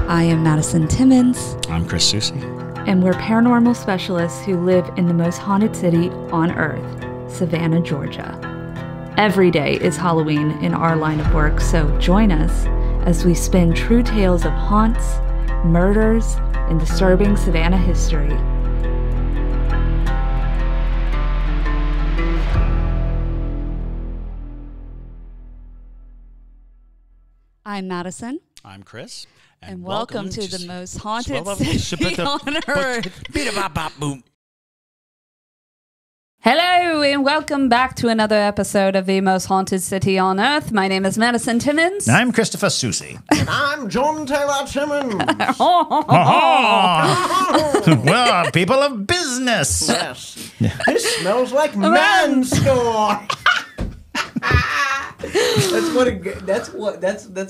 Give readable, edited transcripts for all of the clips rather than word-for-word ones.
I am Madison Timmons. I'm Chris Susie. And we're paranormal specialists who live in the most haunted city on earth, Savannah, Georgia. Every day is Halloween in our line of work, so join us as we spin true tales of haunts, murders, and disturbing Savannah history. I'm Madison. I'm Chris. And welcome to the most haunted city on earth. Hello, and welcome back to another episode of the most haunted city on earth. My name is Madison Timmons. I'm Christopher Susie. And I'm John Taylor Timmons. Well, people of business. Yes. This smells like man's store. That's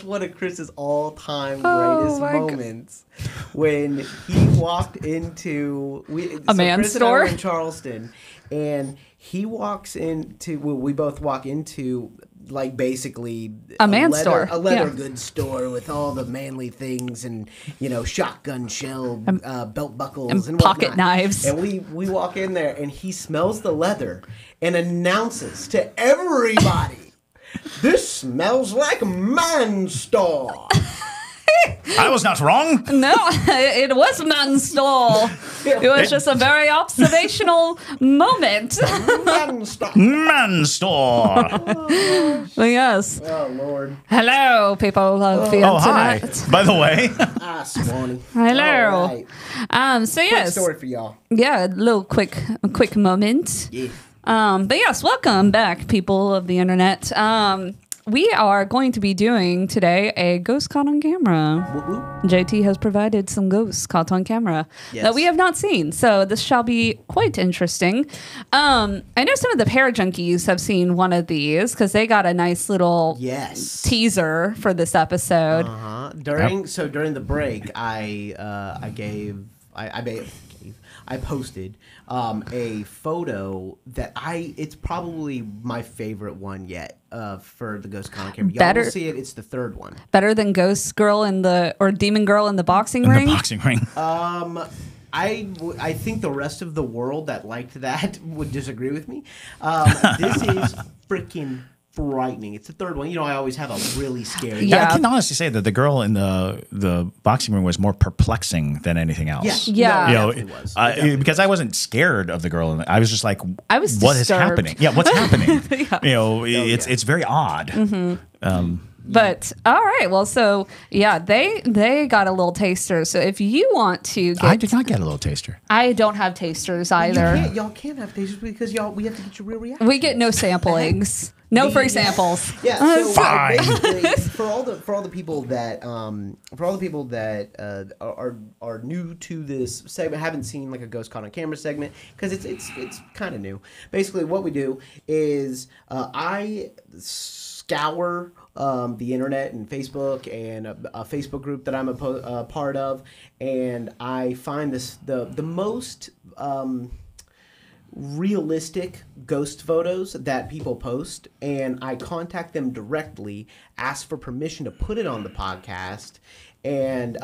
one of Chris's all-time greatest moments when he walked into a man's store in Charleston, and he walks into we both walk into like basically a man's store, a leather goods store with all the manly things and shotgun shell belt buckles and pocket knives. And we walk in there and he smells the leather and announces to everybody, "This smells like man's store." I was not wrong. No, it was man's store. It was just a very observational moment. Man's store. Yes. Oh, Lord. Hello, people of the internet. Hi. By the way. Swanee. Hello. Right. So yes. Quick story for y'all. Yeah, a little quick moment. Yeah. But yes, welcome back, people of the internet. We are going to be doing today a ghost caught on camera. Woo-woo. JT has provided some ghosts caught on camera that we have not seen, so this shall be quite interesting. I know some of the Parajunkies have seen one of these because they got a nice little teaser for this episode. During the break, I posted a photo that it's probably my favorite one yet for the Ghost Con camera. Y'all will see it. It's the third one. Better than Ghost Girl or Demon Girl in the boxing ring? In the boxing ring. I think the rest of the world that liked that would disagree with me. This is freaking frightening. It's the third one. I always have a really scary. Yeah, I can honestly say that the girl in the boxing ring was more perplexing than anything else. Yeah. No, it was. Because I wasn't scared of the girl. I was just like, what is happening? Yeah, what's happening? It's very odd. Mm-hmm. But all right, well, so yeah, they got a little taster. So if you want to, I did not get a little taster. I don't have tasters either. Y'all can't have tasters because we have to get your real reaction. We get no samplings, no free samples. Yeah, so fine. Basically, for all the people that are new to this segment, haven't seen like a Ghost Caught on Camera segment because it's kind of new. Basically, what we do is I scour the internet and Facebook and a Facebook group that I'm a part of, and I find the most realistic ghost photos that people post, and I contact them directly, ask for permission to put it on the podcast, and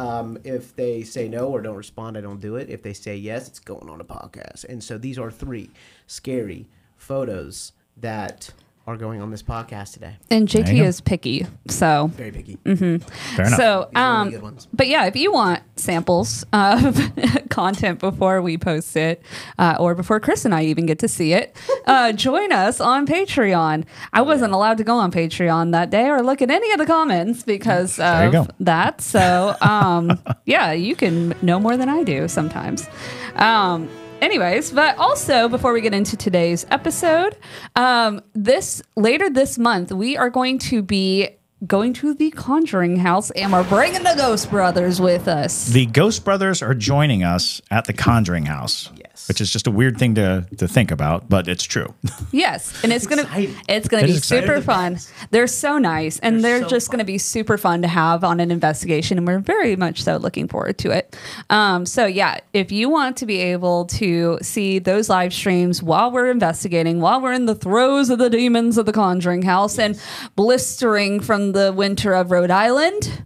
if they say no or don't respond, I don't do it. If they say yes, it's going on a podcast. And so these are 3 scary photos that are going on this podcast today. And JT is picky, so very picky. Mm-hmm. Fair enough. So, these are really good ones. But yeah, if you want samples of content before we post it, or before Chris and I even get to see it, join us on Patreon. I wasn't allowed to go on Patreon that day or look at any of the comments because of that. So, yeah, you can know more than I do sometimes. Anyways, but also before we get into today's episode, later this month, we are going to be going to the Conjuring House, and we're bringing the Ghost Brothers with us. The Ghost Brothers are joining us at the Conjuring House. Yes. Which is just a weird thing to think about, but it's true. Yes, and it's gonna be super fun. They're so nice, and they're just gonna be super fun to have on an investigation, and we're very much so looking forward to it. So yeah, if you want to be able to see those live streams while we're investigating, while we're in the throes of the demons of the Conjuring House and blistering from the winter of Rhode Island,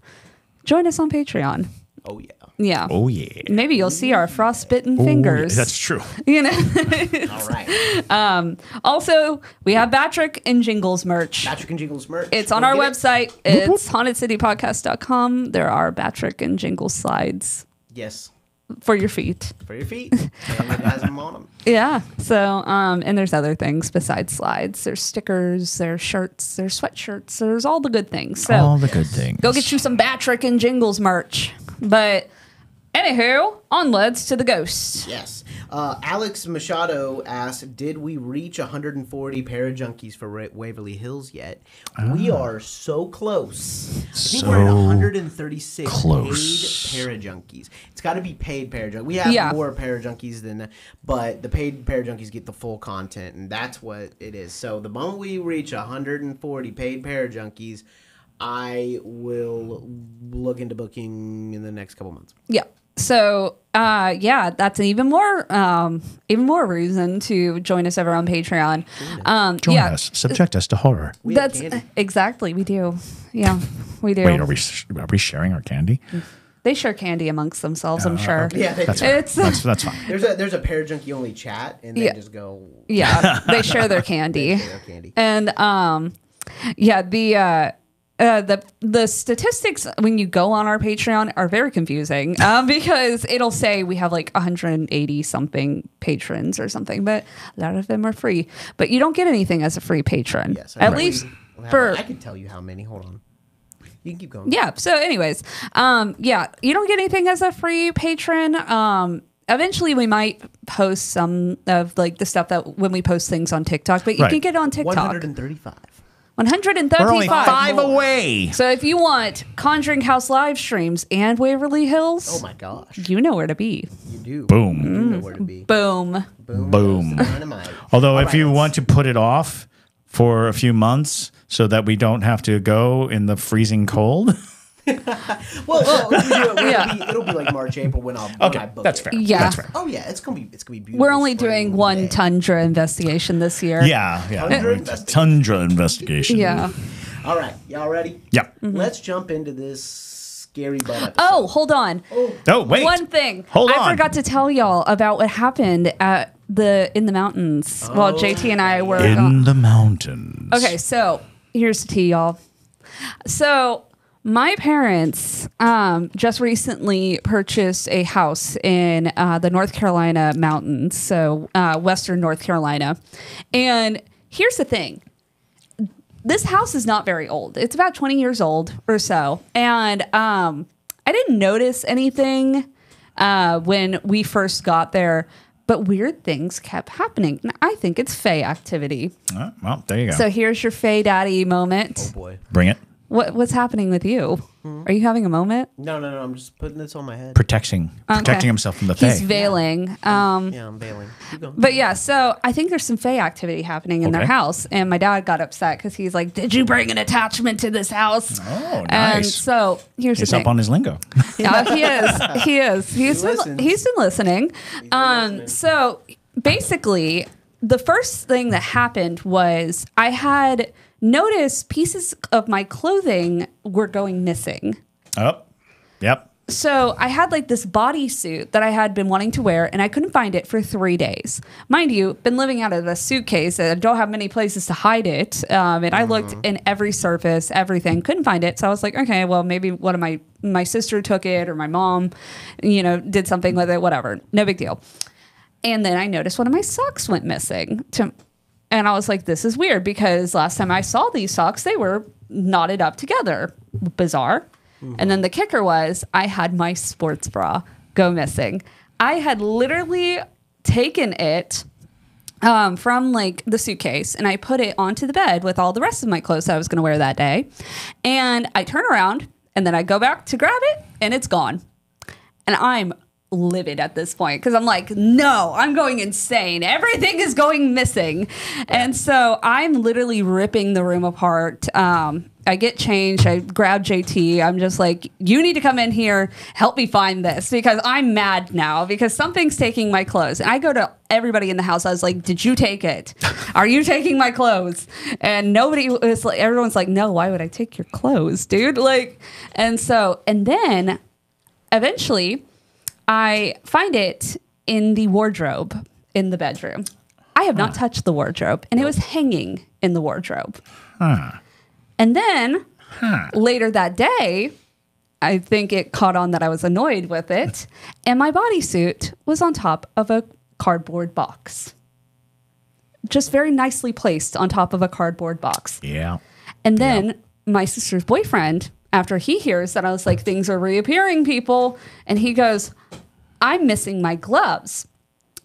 join us on Patreon. Oh yeah. Yeah. Oh yeah. Maybe you'll see our frostbitten fingers. That's true. You know. All right. Also, we have Patrick and Jingles merch. Patrick and Jingles merch. It's on Go our get website. It's hauntedcitypodcast.com. There are Patrick and Jingles slides Yes. for your feet. For your feet. And it has them on them. Yeah. So, and there's other things besides slides. There's stickers, there's shirts, there's sweatshirts, there's all the good things. So All the good things. go get you some Patrick and Jingles merch. But anywho, onwards to the ghosts. Yes. Alex Machado asked, did we reach 140 Parajunkies for Waverly Hills yet? We are so close. I think we're at 136 close. paid Parajunkies. It's got to be paid Parajunkies. We have more Parajunkies than, but the paid Parajunkies get the full content, and that's what it is. So the moment we reach 140 paid Parajunkies, I will look into booking in the next couple months. Yeah. So, that's even more reason to join us over on Patreon. Join us. Subject us to horror. That's exactly we do. Yeah, we do. Wait, are we sharing our candy? They share candy amongst themselves, I'm sure. Yeah, That's do. fine. That's fine. There's a Parajunkie only chat, and they just go. Yeah, they share their candy. They share their candy. And the statistics when you go on our Patreon are very confusing because it'll say we have like 180 something patrons or something, but a lot of them are free. But you don't get anything as a free patron. Yes, at least for. I can tell you how many. Hold on. You can keep going. Yeah. So, anyways, you don't get anything as a free patron. Eventually, we might post some of like the stuff that when we post things on TikTok, but you can get it on TikTok. 135. 135. We're only 5 away. So if you want Conjuring House live streams and Waverly Hills, Oh my gosh. you know where to be. You do. Boom. You know where to be. Boom. Boom. Dynamite. Although, All if right, you let's- want to put it off for a few months so that we don't have to go in the freezing cold. Well, if we do it, it'll be like March, April when I book that's it. fair. Yeah. That's fair. Oh yeah, it's gonna be beautiful. We're only spring doing one day. tundra investigation this year. Yeah. Tundra investigation. Yeah. All right, y'all ready? Yeah. Let's jump into this scary butt episode. Oh, hold on. Oh, wait. One thing. Hold on. I forgot to tell y'all about what happened at in the mountains while JT and I were In the mountains. Okay, so here's the tea, y'all. So my parents just recently purchased a house in the North Carolina mountains, so western North Carolina. And here's the thing. This house is not very old. It's about 20 years old or so. And I didn't notice anything when we first got there, but weird things kept happening. And I think it's Fae activity. Well, there you go. So here's your Fae Daddy moment. Oh boy. Bring it. What's happening with you? Are you having a moment? No. I'm just putting this on my head. Protecting himself from the He's Fae. veiling. Yeah, I'm bailing. Keep going. But yeah, so I think there's some Fae activity happening in their Okay. house. And my dad got upset because he's like, did you bring an attachment to this house? Oh, And nice. so here's He's the up thing. on his lingo. Yeah, he is. He is. He's listens. been listening. listening. So basically, the first thing that happened was I had noticed pieces of my clothing were going missing. Oh, yep. So I had like this bodysuit that I had been wanting to wear, and I couldn't find it for 3 days. Mind you, been living out of a suitcase, and I don't have many places to hide it. And I looked in every surface, everything, couldn't find it. So I was like, okay, well, maybe one of my sister took it, or my mom, did something with it, whatever. No big deal. And then I noticed one of my socks went missing. And I was like, this is weird because last time I saw these socks, they were knotted up together. Bizarre. And then the kicker was I had my sports bra go missing. I had literally taken it from like the suitcase and I put it onto the bed with all the rest of my clothes that I was going to wear that day. And I turn around and then I go back to grab it and it's gone. And I'm livid at this point because I'm like, no, I'm going insane. Everything is going missing. And so I'm literally ripping the room apart. I get changed. I grab JT. I'm just like, you need to come in here, help me find this because I'm mad now because something's taking my clothes. And I go to everybody in the house. I was like, did you take it? Are you taking my clothes? And nobody was like, everyone's like, no, why would I take your clothes, dude? Like, and then eventually, I find it in the wardrobe in the bedroom. I have not touched the wardrobe, and it was hanging in the wardrobe. And then later that day, I think it caught on that I was annoyed with it, and my bodysuit was on top of a cardboard box. Just very nicely placed on top of a cardboard box. Yeah. And then my sister's boyfriend, after he hears that I was like, things are reappearing, people, and he goes, I'm missing my gloves.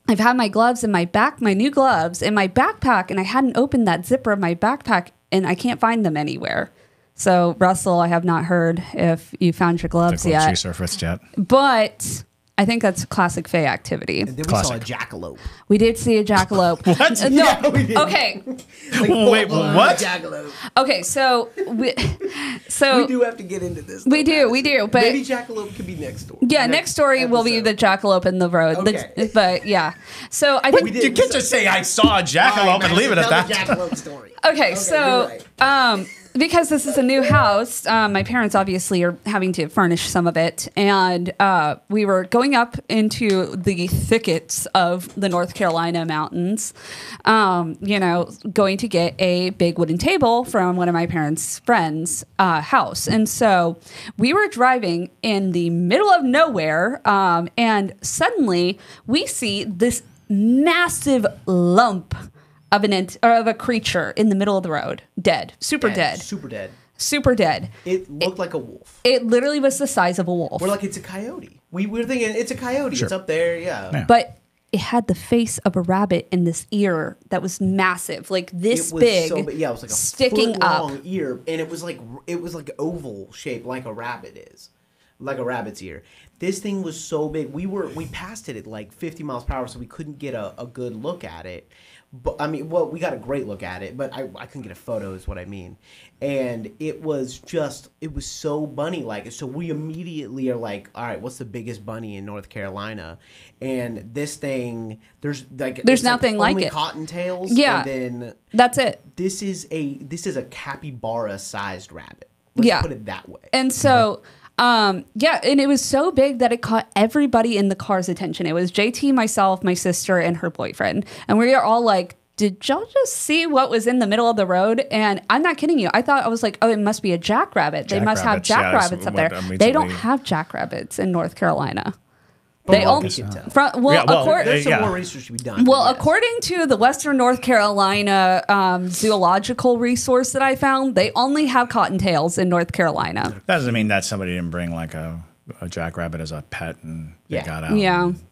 I've had my gloves in my back, my new gloves in my backpack, and I hadn't opened that zipper of my backpack, and I can't find them anywhere. So, Russell, I have not heard if you found your gloves yet. Resurfaced yet. But I think that's classic Fae activity. And then we saw a jackalope. We did see a jackalope. What? No. Yeah, we did. Okay. Like, Wait, what? Jackalope. Okay. So We do have to get into this. We do. But maybe jackalope could be next story. yeah, next story will be the jackalope in the road. Okay. But yeah. So I think You can't just say I saw a jackalope and leave it at that. Jackalope story. Okay, so you're right. because this is a new house, my parents obviously are having to furnish some of it, and we were going up into the thickets of the North Carolina mountains, going to get a big wooden table from one of my parents' friends' house. And so we were driving in the middle of nowhere, and suddenly we see this massive lump of a creature in the middle of the road, dead, super dead. It looked like a wolf. It literally was the size of a wolf. We're like, it's a coyote. We were thinking it's a coyote. Sure. It's up there, yeah. But it had the face of a rabbit in this ear that was massive, like this It was big, so big. Yeah, it was like a sticking foot-long up. ear, and it was like oval shaped, like a rabbit is, like a rabbit's ear. This thing was so big. We passed it at like 50 miles per hour, so we couldn't get a good look at it. But I mean, well, we got a great look at it, but I couldn't get a photo, is what I mean. And it was so bunny-like. So we immediately are like, all right, what's the biggest bunny in North Carolina? And this thing, there's nothing like only it. cottontails. Yeah, and then that's it. This is a capybara-sized rabbit. Let's put it that way. And so, and it was so big that it caught everybody in the car's attention. It was JT, myself, my sister, and her boyfriend. And we are all like, did y'all just see what was in the middle of the road? And I'm not kidding you. I was like, oh, it must be a jackrabbit. They must have jackrabbits up there. They don't have jackrabbits in North Carolina. They only there's some more research to be done. Well, according to the Western North Carolina zoological resource that I found, they only have cottontails in North Carolina. That doesn't mean that somebody didn't bring like a jackrabbit as a pet and they got out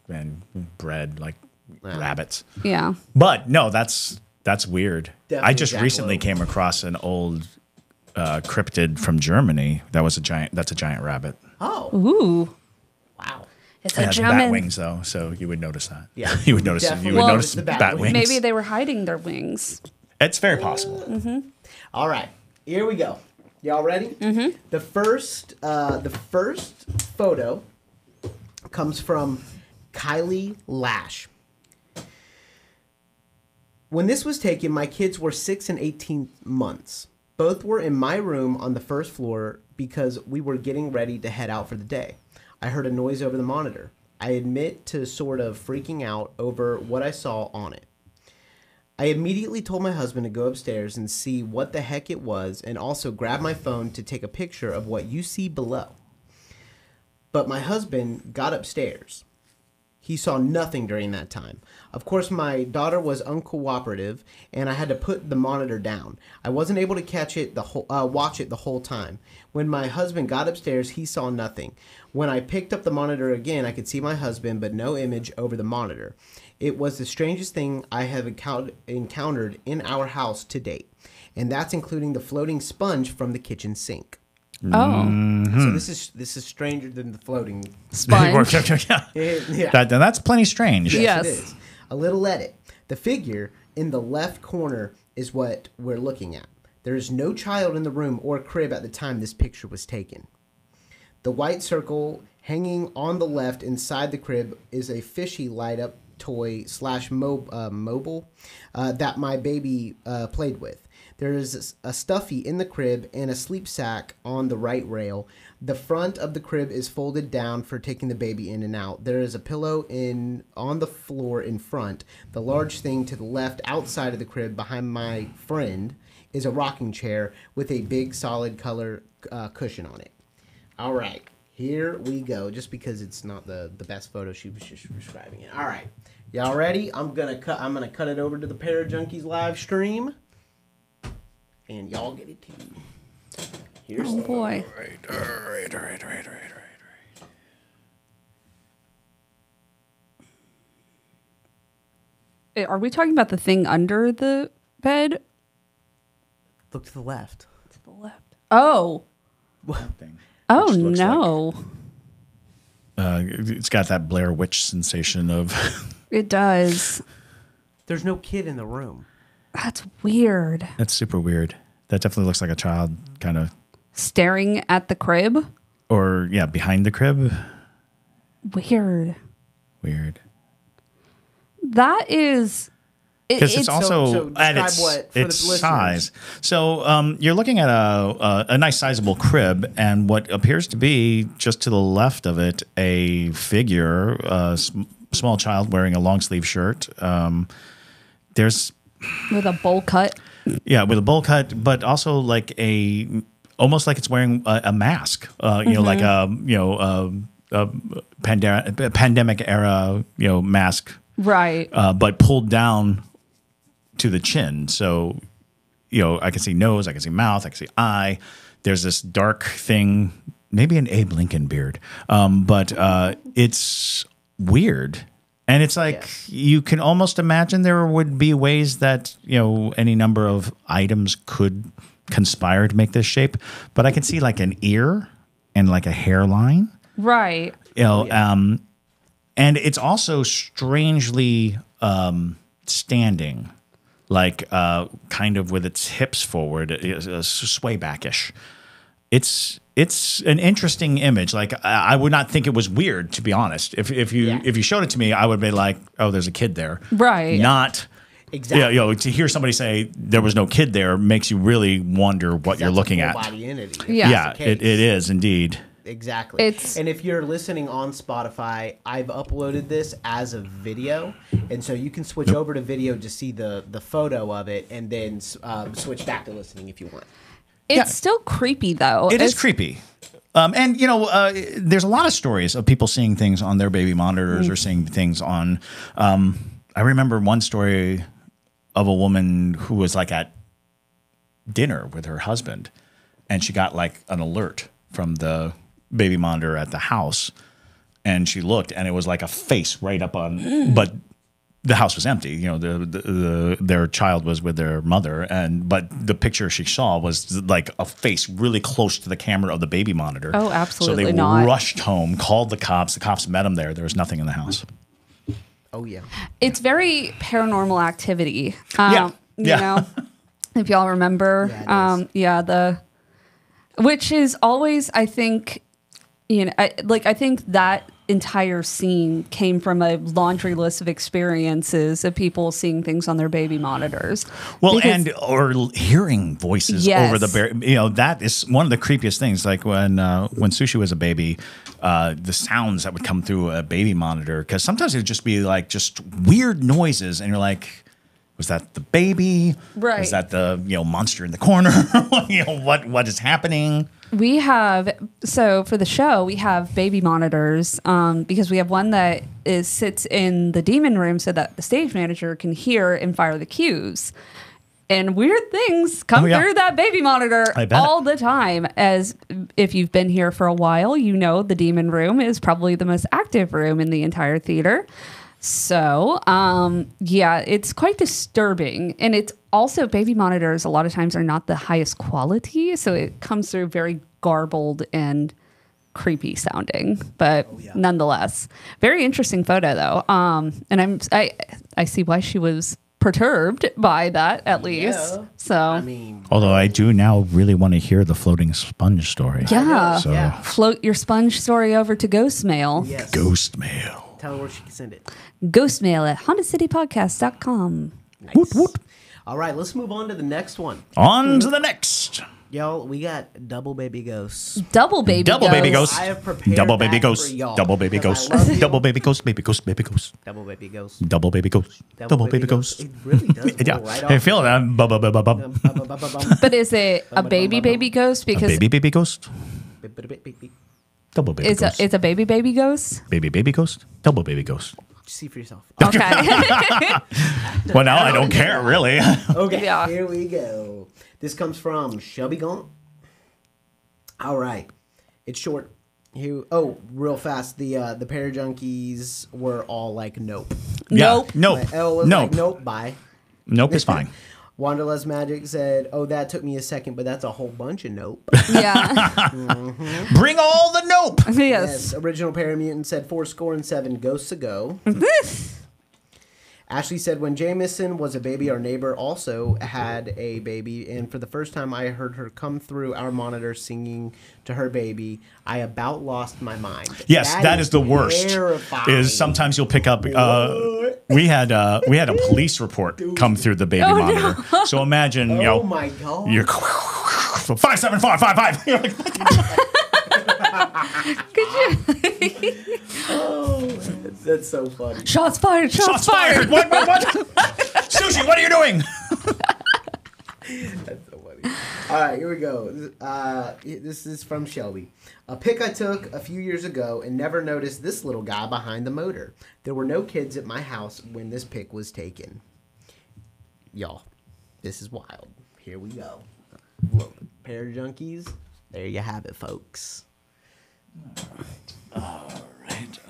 and bred like rabbits. Yeah. But no, that's weird. Definitely I just recently came across an old cryptid from Germany. That's a giant rabbit. Oh. Ooh. Wow. It's It a has German. bat wings though, so you would notice that. Yeah. you would notice. Definitely You would notice notice the bat wings. Maybe they were hiding their wings. It's very possible. Mm-hmm. All right. Here we go. Y'all ready? Mm-hmm. The first photo comes from Kylie Lash. When this was taken, my kids were 6 and 18 months. Both were in my room on the first floor because we were getting ready to head out for the day. I heard a noise over the monitor. I admit to sort of freaking out over what I saw on it. I immediately told my husband to go upstairs and see what the heck it was and also grab my phone to take a picture of what you see below. But my husband got upstairs. He saw nothing during that time. Of course, my daughter was uncooperative, and I had to put the monitor down. I wasn't able to watch it the whole time. When my husband got upstairs, he saw nothing. When I picked up the monitor again, I could see my husband, but no image over the monitor. It was the strangest thing I have encountered in our house to date, and that's including the floating sponge from the kitchen sink. Oh. So this is stranger than the floating Sponge. yeah. That's plenty strange. Yes. It is. A little edit. The figure in the left corner is what we're looking at. There is no child in the room or crib at the time this picture was taken. The white circle hanging on the left inside the crib is a fishy light-up toy / mobile that my baby played with. There is a stuffy in the crib and a sleep sack on the right rail. The front of the crib is folded down for taking the baby in and out. There is a pillow on the floor in front. The large thing to the left outside of the crib behind my friend is a rocking chair with a big solid color cushion on it. All right, here we go. Just because it's not the best photo, she was just describing it. All right, y'all ready? I'm gonna cut it over to the Parajunkies live stream, and y'all get it too. Here's oh boy! All right. Are we talking about the thing under the bed? Look to the left. To the left. Oh. Thing, oh no. It's got that Blair Witch sensation of. It does. There's no kid in the room. That's weird. That's super weird. That definitely looks like a child kind of. Staring at the crib? Or, yeah, behind the crib. Weird. That is. Because it's also at its size. So you're looking at a nice sizable crib, and what appears to be just to the left of it a figure, a small child wearing a long sleeve shirt. There's with a bowl cut. Yeah, with a bowl cut, but also like almost like it's wearing a mask. You know, like a pandemic era mask. Right. But pulled down to the chin. So, I can see nose, I can see mouth, I can see eye. There's this dark thing, maybe an Abe Lincoln beard. But it's weird. And it's like you can almost imagine there would be ways that, any number of items could conspire to make this shape. But I can see like an ear and like a hairline. Right. And it's also strangely standing, like kind of with its hips forward, sway backish. It's an interesting image. Like I would not think it was weird, to be honest. If you showed it to me, I would be like, oh, there's a kid there. Right. Not exactly. To hear somebody say there was no kid there makes you really wonder what you're looking at. Body entity. Yeah. It is indeed. Exactly. And if you're listening on Spotify, I've uploaded this as a video, and so you can switch over to video to see the photo of it, and then switch back to listening if you want. It's still creepy, though. It is creepy. And, there's a lot of stories of people seeing things on their baby monitors or seeing things on. I remember one story of a woman who was like at dinner with her husband, and she got like an alert from the baby monitor at the house, and she looked, and it was like a face right up on, but the house was empty. Their child was with their mother, but the picture she saw was like a face really close to the camera of the baby monitor. Oh, absolutely So they not. rushed home, called the cops. The cops met them there. There was nothing in the house. Oh yeah, it's very Paranormal Activity. Yeah. You know, if y'all remember, which is always, I think, I think that entire scene came from a laundry list of experiences of people seeing things on their baby monitors. Well, or hearing voices over the that is one of the creepiest things. Like when Sushi was a baby, the sounds that would come through a baby monitor, because sometimes it would just be like just weird noises, and you're like, was that the baby? Right. Was that the monster in the corner? What is happening? We have, so for the show, we have baby monitors because we have one that sits in the demon room so that the stage manager can hear and fire the cues. And weird things come through that baby monitor all the time. As if you've been here for a while, the demon room is probably the most active room in the entire theater. So, it's quite disturbing. And it's also, baby monitors a lot of times are not the highest quality. So it comes through very garbled and creepy sounding. But nonetheless, very interesting photo though. And I see why she was perturbed by that, at least. Yeah. So, although I do now really want to hear the floating sponge story. Float your sponge story over to Ghost Mail. Yes. Ghost Mail. Tell her where she can send it. Ghost Mail at hauntedcitypodcast.com. Nice. All right, let's move on to the next one. On to the next. Y'all, we got double baby ghosts. Double baby ghosts. I have prepared Double baby that ghost. for y'all, Double baby because ghost. I love you. Double baby ghost. Baby ghost. Baby ghost. Double baby ghosts. Double baby ghost. Double baby ghost. It really does. Yeah. Roll right I off. feel that. But is it a baby ghost? Because Baby ghost. Double baby ghost. it's a baby ghost. Baby ghost. Double baby ghost. See for yourself. Okay. Well, now I don't care really. Okay, Yeah. here we go. This comes from Shelby Gaunt. All right, it's short. Real fast. The Pair Junkies were all like, nope. Nope. Nope. My L was Nope. like, nope. Bye. Nope is fine. Wanderlust Magic said, "Oh, that took me a second, but that's a whole bunch of nope." Yeah. Bring all the nope. Yes. Original Paramutant said 407 ghosts ago. Ashley said, when Jameson was a baby, our neighbor also had a baby, and for the first time I heard her come through our monitor singing to her baby, I about lost my mind. Yes, that is the worst. Terrifying. Is sometimes you'll pick up. We had a police report come through the baby monitor. No. So imagine, Oh my God. you're 57555. Oh, that's so funny. Shots fired. Shots fired. What? Sushi, what are you doing? That's so funny. All right, here we go. This is from Shelby. A pic I took a few years ago and never noticed this little guy behind the motor. There were no kids at my house when this pic was taken. Y'all, this is wild. Here we go. Look, Pair Junkies. There you have it, folks.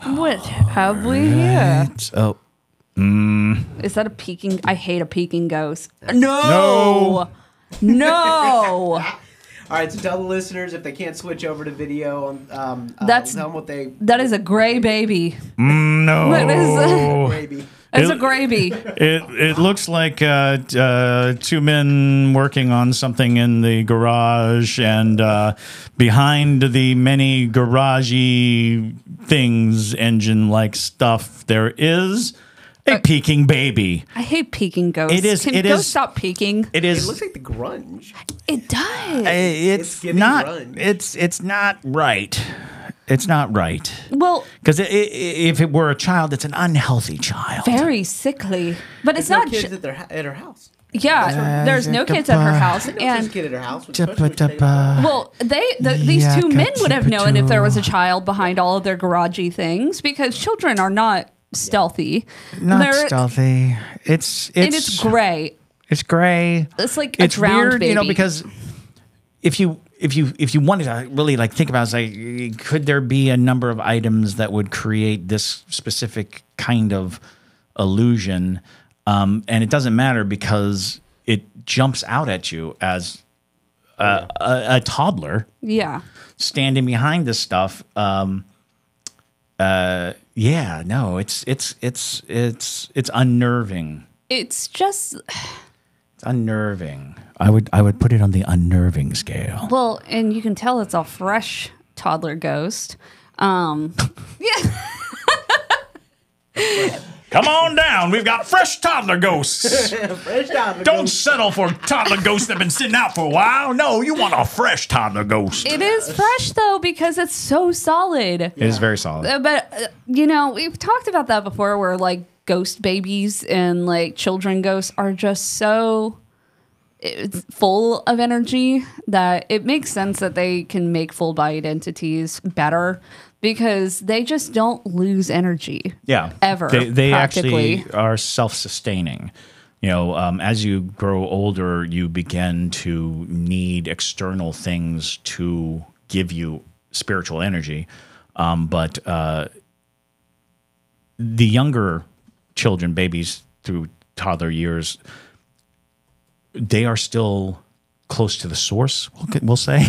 What have we here? Oh. Is that a peeking? I hate a peeking ghost. No. All right, so tell the listeners if they can't switch over to video, tell them what they... That is a gray baby. No. What is Maybe. It's a gravy. It looks like two men working on something in the garage, and behind the many garagey things, engine-like stuff, there is a peeking baby. I hate peeking ghosts. It is. Can It ghosts is. stop peeking? It It is. looks like the grunge. It does. It's giving not. grunge. It's not right. It's not right. Well, Because if it were a child, it's an unhealthy child. very sickly. But it's There's no not. kids at her house. Yeah, there's no kids at her house, No kids and kid at her house. Especially when she takes her well, these two men would have known if there was a child behind all of their garagey things, because children are not stealthy. Not stealthy. It's And it's gray. It's gray. It's like a It's drowned weird, baby. because if you wanted to really like think about it, it's like, could there be a number of items that would create this specific kind of illusion? And it doesn't matter because it jumps out at you as a toddler Yeah. standing behind this stuff. Yeah, no, it's unnerving. It's just, It's unnerving. I would put it on the unnerving scale. well, and you can tell it's a fresh toddler ghost. Yeah. Come on down. We've got fresh toddler ghosts. Fresh toddler Don't ghost. settle for toddler ghosts that have been sitting out for a while. No, you want a fresh toddler ghost. It is fresh, though, because it's so solid. It is very solid. But, we've talked about that before, where like ghost babies and like children ghosts are just so it's full of energy that it makes sense that they can make full bodied entities better, because they just don't lose energy. Yeah. Ever, They actually practically. are self-sustaining. As you grow older, you begin to need external things to give you spiritual energy. But the younger children, babies through toddler years, they are still close to the source, we'll say.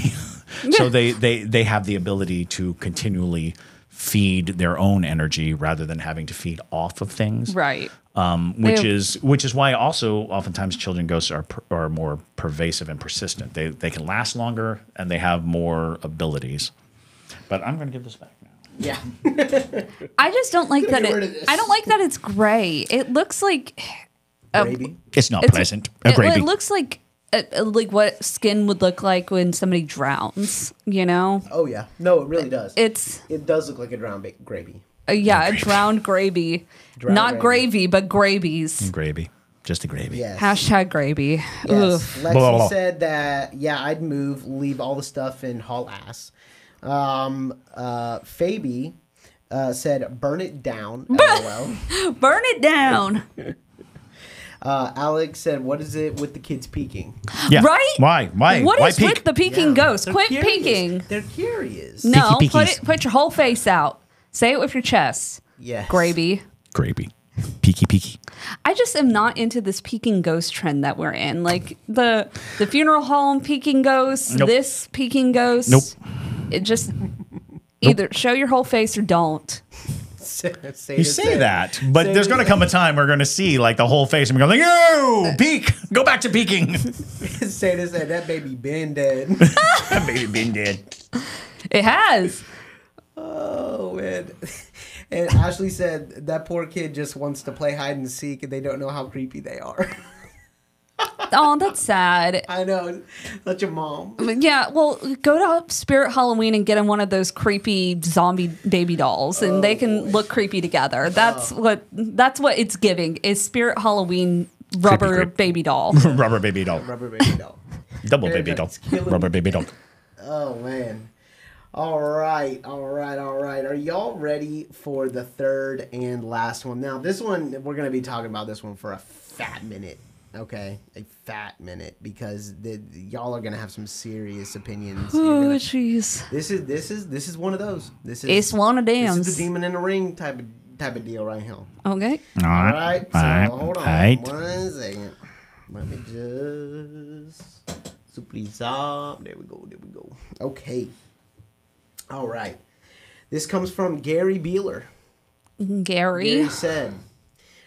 So they have the ability to continually feed their own energy rather than having to feed off of things. Right. Which is why also oftentimes children ghosts are more pervasive and persistent. They can last longer and they have more abilities. But I'm going to give this back now. Yeah. I just don't like that. Get rid of this. I don't like that it's gray. It looks like Gravy. It's not It's- pleasant. It Gravy. looks like like what skin would look like when somebody drowns, you know? Oh yeah, no, it really does. It's It does look like a drowned gravy. a drowned gravy. Drowned Not gravy. gravy, but gravies. Gravy. Just the gravy. Yes. Hashtag gravy. Yes. Oof. Lexi Blah, blah, blah. said that, yeah, I'd move, leave all the stuff in haul ass. Fabi said, burn it down. LOL. Burn it down. Alex said, what is it with the kids peeking? Yeah. Right? Why? What Why is peek? with the peeking Yeah. ghost? They're Quit curious. peeking. They're curious. No, Peeky put peekies. put your whole face out. Say it with your chest. Yes. Gravy. Gravy. Peeky. I just am not into this peeking ghost trend that we're in. Like the funeral home peeking ghost, Nope. this peeking ghost. Nope. It just either show your whole face or don't. You say that, but there's going to come a time we're going to see like the whole face and we're going to like, yo, peek. Go back to peeking. Sada said, that baby been dead. That baby been dead. It has. Oh, man. And Ashley said, that poor kid just wants to play hide and seek and they don't know how creepy they are. Oh, that's sad. I know. Such a mom. Yeah, well, go to Spirit Halloween and get him one of those creepy zombie baby dolls, and they can look creepy together. That's what it's giving is Spirit Halloween rubber Creepy. baby doll. Rubber baby doll. Rubber baby doll. Double baby doll. Rubber baby doll. Oh, man. All right. Are y'all ready for the third and last one? Now, this one, we're going to be talking about this one for a fat minute. Okay? A fat minute, because y'all are going to have some serious opinions. Oh, jeez. This is one of those. It's one of them. This is the demon in the ring type of deal right here. Okay. All All right. So hold on. All right. 1 second. Let me just please up. There we go. Okay. All right. This comes from Gary Beeler. Gary. Said,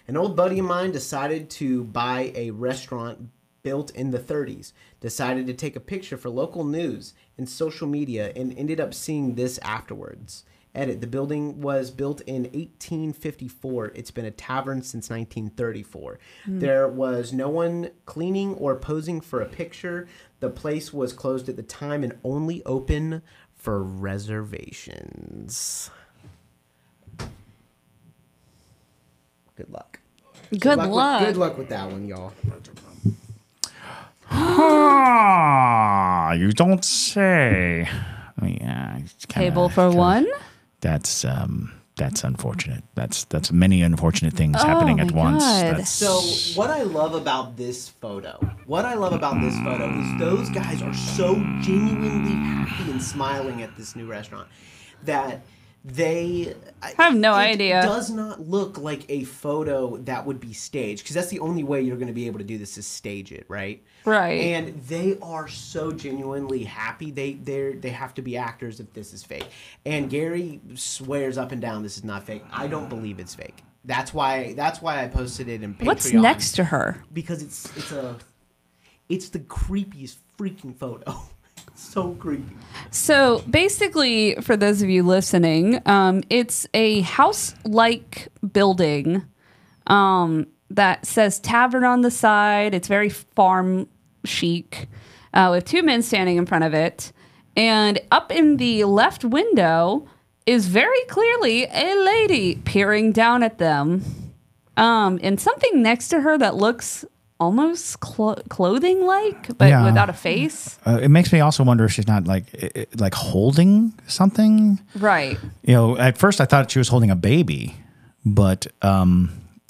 an old buddy of mine decided to buy a restaurant built in the 30s, decided to take a picture for local news and social media, and ended up seeing this afterwards. Edit, the building was built in 1854. It's been a tavern since 1934. There was no one cleaning or posing for a picture. The place was closed at the time and only open for reservations. Good luck. Good luck. Good luck with that one, y'all. You don't say. Oh, yeah. It's kinda- Table for one. That's unfortunate. That's many unfortunate things happening my at once. God. That's, So what I love about this photo is those guys are so genuinely happy and smiling at this new restaurant that I have no idea. It does not look like a photo that would be staged, because that's the only way you're going to be able to do this is stage it, right? Right. And they are so genuinely happy. They have to be actors if this is fake. And Gary swears up and down this is not fake. I don't believe it's fake. That's why I posted it in Patreon. What's next to her? Because it's the creepiest freaking photo. So creepy. So basically, for those of you listening, it's a house-like building that says tavern on the side. It's very farm chic, with two men standing in front of it. And up in the left window is very clearly a lady peering down at them. And something next to her that looks almost clothing-like, but Yeah. without a face. it makes me also wonder if she's not like holding something. Right. You know, at first I thought she was holding a baby, but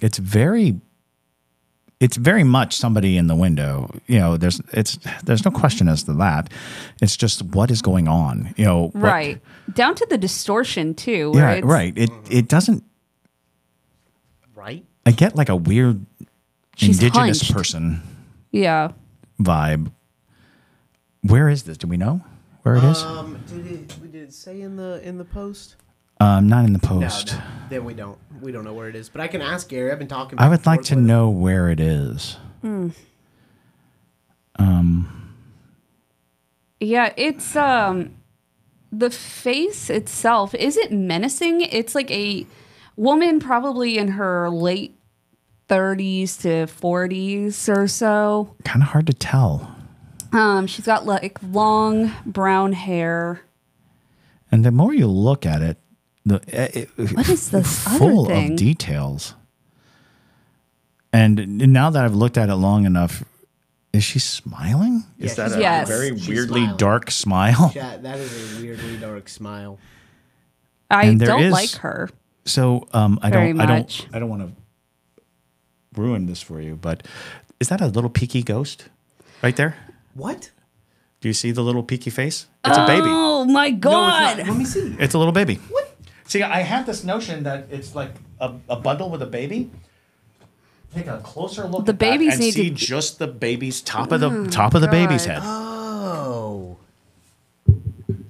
it's very much somebody in the window. You know, there's no question as to that. It's just what is going on. You know, Right. Down to the distortion too. Where Yeah, it's, right. It doesn't. Right? I get like a weird She's indigenous hunched. person Yeah. vibe. Where is this? Do we know where it is? Did it say in the post? Not in the No, post. then we don't know where it is. But I can ask Gary. I've been talking. I would back and like forth to with him. know where it is. Yeah, it's the face itself isn't menacing. It's like a woman probably in her late 30s to 40s or so. Kind of hard to tell. She's got like long brown hair. And the more you look at it, What is this other full thing? of details. And now that I've looked at it long enough, is she smiling? Yeah, Is that she's a Yes. very She's weirdly smiling. dark smile? Chat, that is a weirdly dark smile. I And there don't is- like her. So I Very don't much. want to ruin this for you, but is that a little peaky ghost right there? What? Do you see the little peaky face? It's a baby. Oh my No, god! it's not. Let me see. It's a little baby. What? See, I had this notion that it's like a bundle with a baby. Take a closer look The at babies that and need see to- just the baby's top of the baby's head. Oh.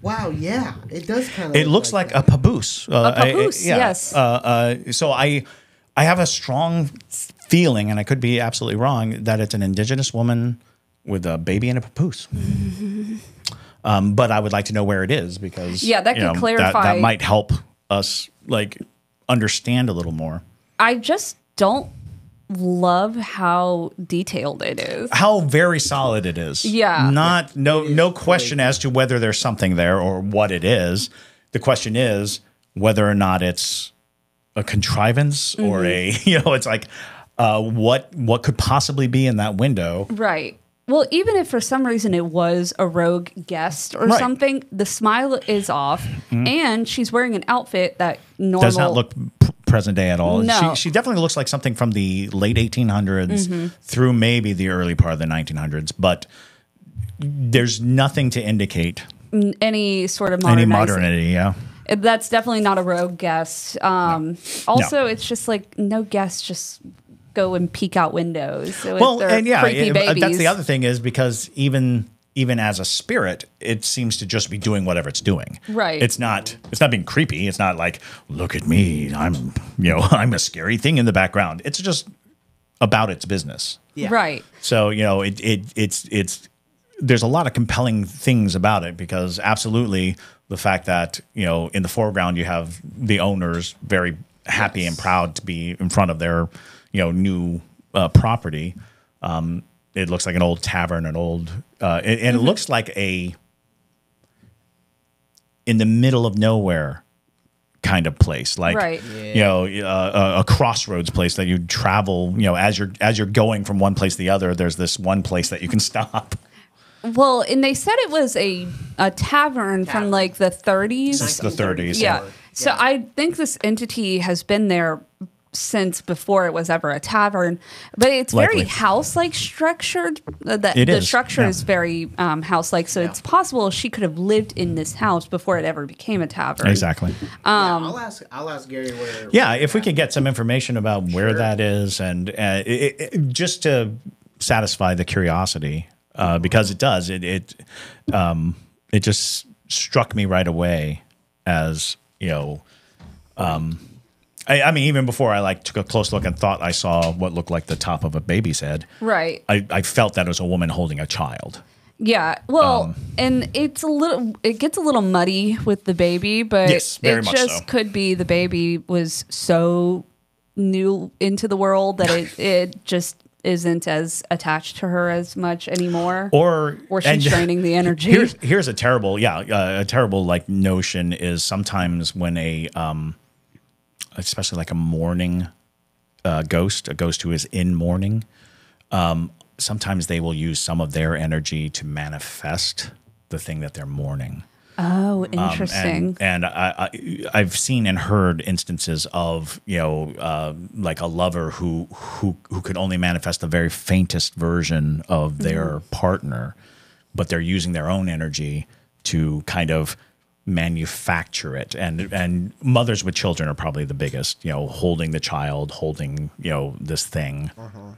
Wow, yeah. It does kind of It looks like a papoose. papoose, yes. So I have a strong feeling, and I could be absolutely wrong, that it's an indigenous woman with a baby and a papoose. But I would like to know where it is because Yeah, that could clarify- that might help us like understand a little more. I just don't love how detailed it is. How very solid it is. Yeah. No question as to whether there's something there or what it is. The question is whether or not it's a contrivance or it's like what could possibly be in that window. Right. Well, even if for some reason it was a rogue guest or Right. something, the smile is off, and she's wearing an outfit that normal Does not look present day at all. No. She definitely looks like something from the late 1800s through maybe the early part of the 1900s, but there's nothing to indicate any sort of any modernizing. modernity. Yeah. That's definitely not a rogue guest. Also, it's just like no guests just go and peek out windows. So Well, they're and yeah, creepy babies. that's the other thing is because even as a spirit, it seems to just be doing whatever it's doing. Right. It's not being creepy. It's not like, look at me, I'm a scary thing in the background. It's just about its business. Yeah. Right. So, it's there's a lot of compelling things about it because absolutely the fact that, in the foreground you have the owners very happy and proud to be in front of their, new property. It looks like an old tavern, and it looks like in the middle of nowhere kind of place, like Right. a crossroads place that you travel. As you're going from one place to the other, there's this one place that you can stop. Well, and they said it was a tavern from like the 30s. It's the 30s. Yeah. So I think this entity has been there since before it was ever a tavern, but it's very Likely. house-like structured. It The is, structure yeah. is very house-like, so it's possible she could have lived in this house before it ever became a tavern. Exactly. I'll ask Gary where. Yeah, if we could get some information about where that is, and just to satisfy the curiosity, because it does. It just struck me right away as I mean, even before I took a close look and thought I saw what looked like the top of a baby's head. Right. I felt that it was a woman holding a child. Yeah. Well, and it gets a little muddy with the baby, but Yes, very it much just so. could be the baby was so new into the world that it just isn't as attached to her as much anymore. Or she's draining the energy. Here's a terrible notion is sometimes when especially like a mourning ghost, a ghost who is in mourning, sometimes they will use some of their energy to manifest the thing that they're mourning. Oh, interesting. And I've seen and heard instances of like a lover who could only manifest the very faintest version of their partner, but they're using their own energy to kind of manufacture it. And mothers with children are probably the biggest. Holding the child, holding this thing.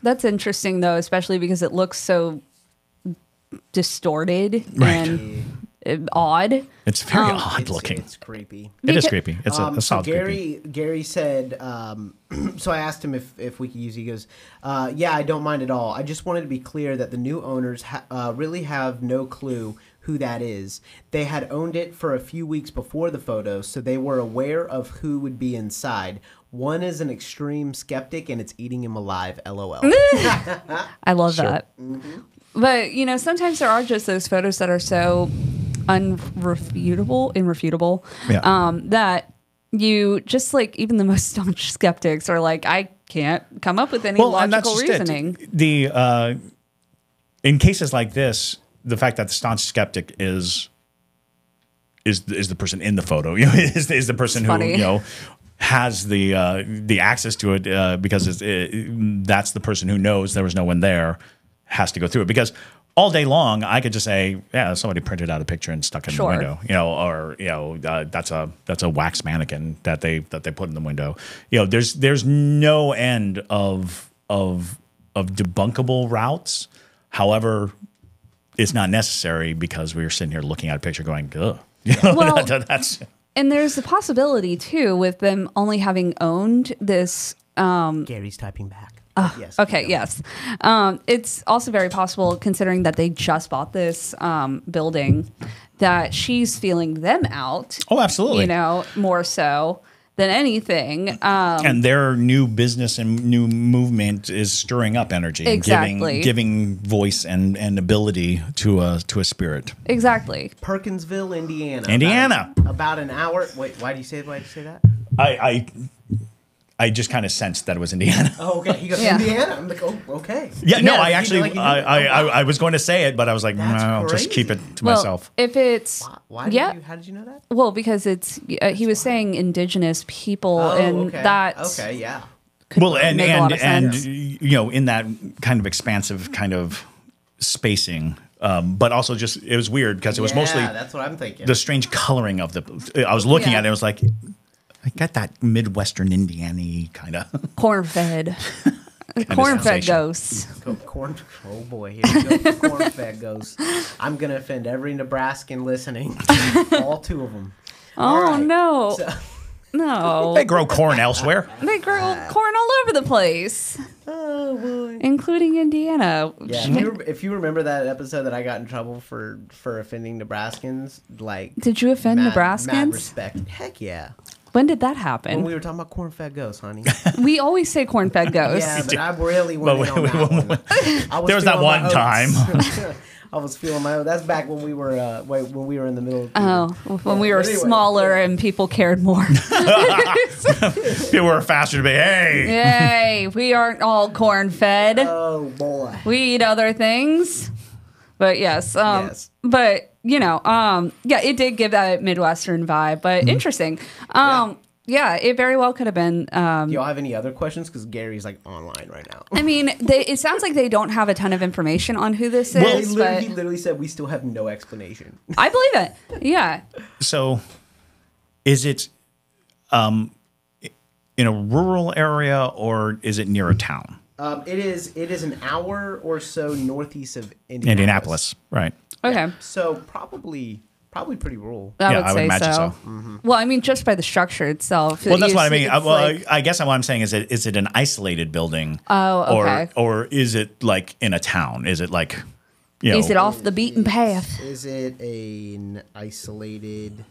That's interesting though, especially because it looks so distorted Right. and odd. It's very odd looking. It's creepy. It is creepy. It's a So solid creepy. Gary said, so I asked him if we could use it. He goes, yeah, I don't mind at all. I just wanted to be clear that the new owners really have no clue who that is. They had owned it for a few weeks before the photo, so they were aware of who would be inside. One is an extreme skeptic, and it's eating him alive, LOL. I love that. But, you know, sometimes there are just those photos that are so irrefutable, that you just like, even the most staunch skeptics are like, I can't come up with any logical reasoning. In cases like this, the fact that the staunch skeptic is the person in the photo, you know, is the person who, you know, has the access to it, because that's the person who knows there was no one there, has to go through it. Because all day long, I could just say, yeah, somebody printed out a picture and stuck it in the window, you know, or, you know, that's a wax mannequin that they put in the window. You know, there's no end of debunkable routes. However, it's not necessary, because we were sitting here looking at a picture going, ugh. You know, well, that's. And there's a possibility too with them only having owned this. Gary's typing back. Yes. Okay. Yes. It's also very possible, considering that they just bought this building, that she's feeling them out. Oh, absolutely. You know, more so than anything. And their new business and new movement is stirring up energy, exactly, and giving voice and ability to a spirit. Exactly. Perkinsville, Indiana. Indiana. About an hour. Wait, why do you say that? I just kind of sensed that it was Indiana. Oh, okay. He goes, Indiana. I'm like, oh, okay. Yeah, no, I actually, I was going to say it, but I was like, no, I'll just keep it to myself. If it's, how did you know that? Well, because it's, he was saying indigenous people, and that's. Okay, yeah. Well, and you know, in that kind of expansive kind of spacing, but also just, it was weird because it was mostly. That's what I'm thinking. The strange coloring of I was looking at it, it was like, I got that Midwestern Indiana-y kind of corn-fed. Corn-fed ghosts. Oh boy, here we go. Corn-fed ghosts. I'm gonna offend every Nebraskan listening. All two of them. Oh no, no. They grow corn elsewhere. They grow corn all over the place. Oh boy, including Indiana. Yeah, if you remember that episode that I got in trouble for offending Nebraskans, like, did you offend Nebraskans? Mad respect. Heck yeah. When did that happen? When we were talking about corn-fed ghosts, honey. We always say corn-fed ghosts. Yeah, but I really went in on that one. There was that one time. I was feeling my own. That's back when we were in the middle. When we were smaller and people cared more. People were faster to be, hey, we aren't all corn-fed. Oh boy, we eat other things. But yes. But you know, it did give that Midwestern vibe, but interesting. Yeah, it very well could have been. Do y'all have any other questions? Because Gary's like online right now. I mean, it sounds like they don't have a ton of information on who this is. He literally said we still have no explanation. I believe it. Yeah. So, is it in a rural area, or is it near a town? It is an hour or so northeast of Indianapolis. Right. Okay. Yeah, so probably pretty rural. I would imagine so. Mm-hmm. Well, I mean, just by the structure itself. Well, that's what I mean. I guess what I'm saying is it an isolated building? Oh, okay. Or is it like in a town? Is it like, you know? Is it off the beaten path? Is it an isolated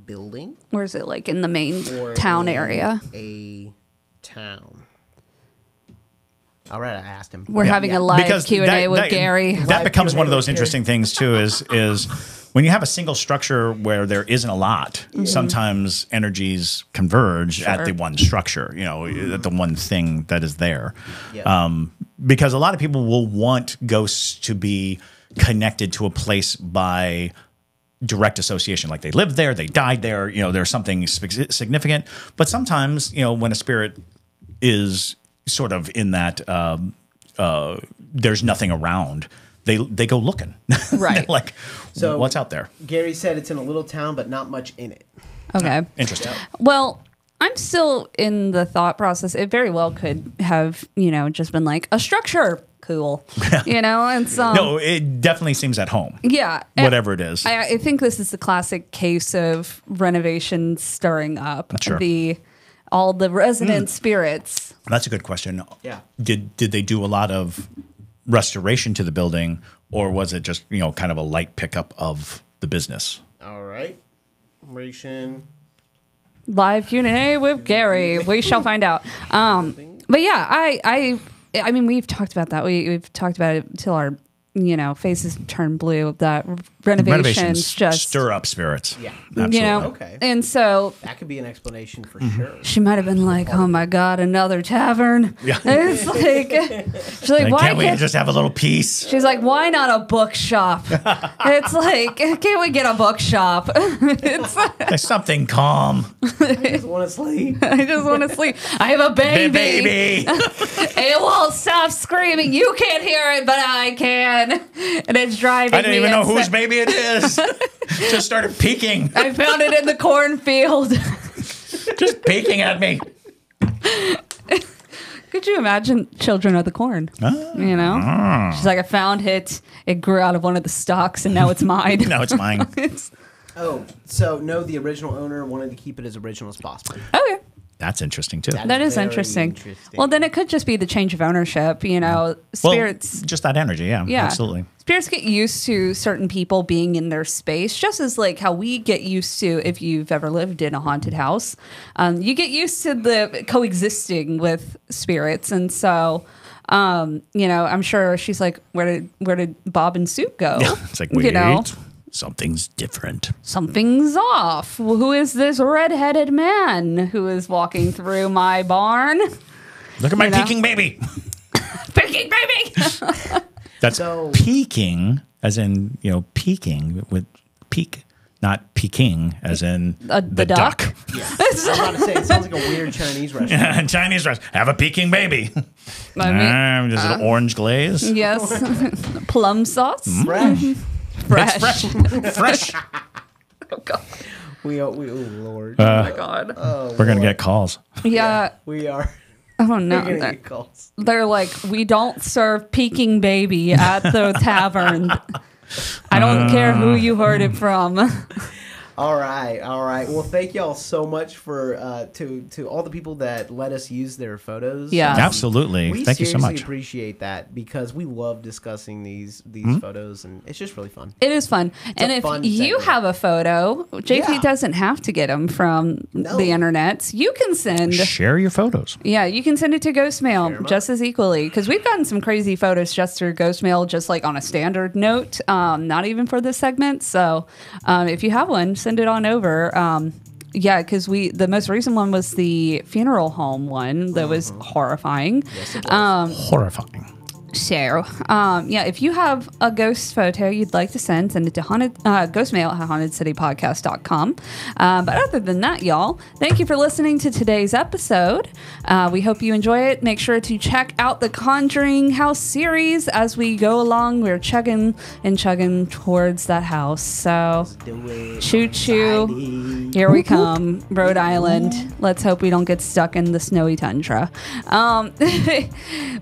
building? Or is it like in the main town area? A town. All right, I asked him. We're having a live Q&A with Gary. That becomes one of those interesting things, too, is when you have a single structure where there isn't a lot, sometimes energies converge at the one structure, you know, at the one thing that is there. Because a lot of people will want ghosts to be connected to a place by direct association, like they lived there, they died there, you know, there's something significant. But sometimes, you know, when a spirit is sort of in that there's nothing around, they go looking. Right. Like, so what's out there? Gary said it's in a little town, but not much in it. Okay. Interesting. Well, I'm still in the thought process. It very well could have, you know, just been like a structure. Cool. You know, and so. No, it definitely seems at home. Yeah. Whatever it is. I think this is the classic case of renovation stirring up all the resident spirits. That's a good question. Yeah. Did they do a lot of restoration to the building, or was it just, you know, kind of a light pickup of the business? All right. Live Q&A with Gary. We shall find out. But yeah, I mean, we've talked about that. We've talked about it till our faces turn blue. That renovations just stir up spirits. Yeah. Absolutely. Okay. And so That could be an explanation for Mm-hmm. sure. she might have been like, "Oh my God, another tavern." Yeah. It's like she's like, "Why Can't we can't?" just have a little peace? She's like, "Why not a bookshop?" It's like, "Can't we get a bookshop?" It's like, There's something calm. I just want to sleep. I just want to sleep. I have a baby. Baby. It won't stop screaming. You can't hear it, but I can. And it's driving me. I didn't even know whose insane. baby it is. Just started peeking. I found it in the cornfield. Just peeking at me. Could you imagine children of the corn? She's like, I found it. It grew out of one of the stalks, and now it's mine. No, it's mine. It's, Oh, so no, the original owner wanted to keep it as original as possible. okay. That's interesting too. That is Very interesting. interesting. Well, then it could just be the change of ownership. Spirits. Well, just that energy. Yeah, Yeah, absolutely. Spirits get used to certain people being in their space, just as like how we get used to if you've ever lived in a haunted house. You get used to the coexisting with spirits, and so I'm sure she's like, where did Bob and Sue go? It's like, wait, something's different. Something's off. Who is this red-headed man who is walking through my barn? Look at my peeking baby. Peeking baby. That's So- peeking, as in peeking with peak, not peking, as in The duck. Yeah. I was about to say, it sounds like a weird Chinese restaurant. Chinese restaurant. Have a peeking baby. I mean, Is it orange glaze? yes. Plum sauce. Fresh. Fresh. It's fresh. Oh, God. Oh, Lord. Oh, my God. We're gonna get calls. Yeah. We are. Oh, no. We're going to They're, get calls. they're like, we don't serve peeking baby at the tavern. I don't care who you heard it from. All right. Well, thank y'all so much for to all the people that let us use their photos. Yeah. Absolutely. We Thank you so seriously much. appreciate that because we love discussing these photos, and it's just really fun. It is fun. And a if fun you segment. have a photo, JT Yeah. doesn't have to get them from No. the internet. You can send. Share your photos. Yeah, you can send it to Ghost Mail 'em just as equally because we've gotten some crazy photos just through Ghost Mail, just like on a standard note, not even for this segment. So if you have one, send it on over. Yeah, because the most recent one was the funeral home one that was horrifying. Yes, it was. Horrifying. So, if you have a ghost photo you'd like to send it to ghostmail at hauntedcitypodcast.com. But other than that, y'all, thank you for listening to today's episode. We hope you enjoy it. Make sure to check out the Conjuring House series as we go along. We're chugging towards that house. So, Do it. choo choo. Anxiety. Here we come, Rhode Island. Let's hope we don't get stuck in the snowy tundra.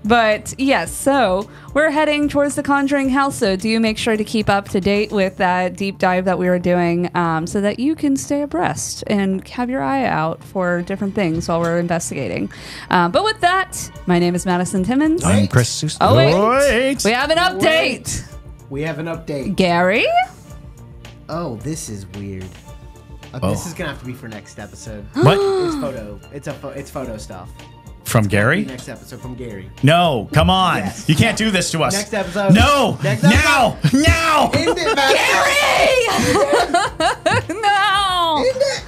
But yes, so we're heading towards the Conjuring House. So do make sure to keep up to date with that deep dive that we were doing so that you can stay abreast and have your eye out for different things while we're investigating. But with that, my name is Madison Timmons. I'm Chris Seuss. Oh, wait. We have an update. We have an update. Gary? Oh, this is weird. This is gonna have to be for next episode. What? It's photo. It's photo stuff. From Gary? Next episode from Gary. No, come on. Yes. You can't do this to us. Next episode. No. Next Now. Now. End it, Madison. No. End it.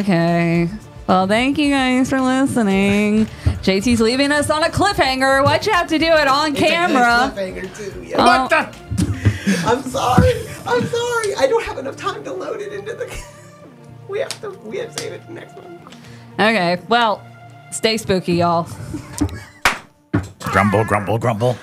Okay. Well, thank you guys for listening. JT's leaving us on a cliffhanger. Why'd you have to do it on camera? It's a good cliffhanger too. Yeah. What the? I'm sorry. I don't have enough time to load it into the. We have to save it for next one. Okay. Well, stay spooky, y'all. Grumble, grumble, grumble.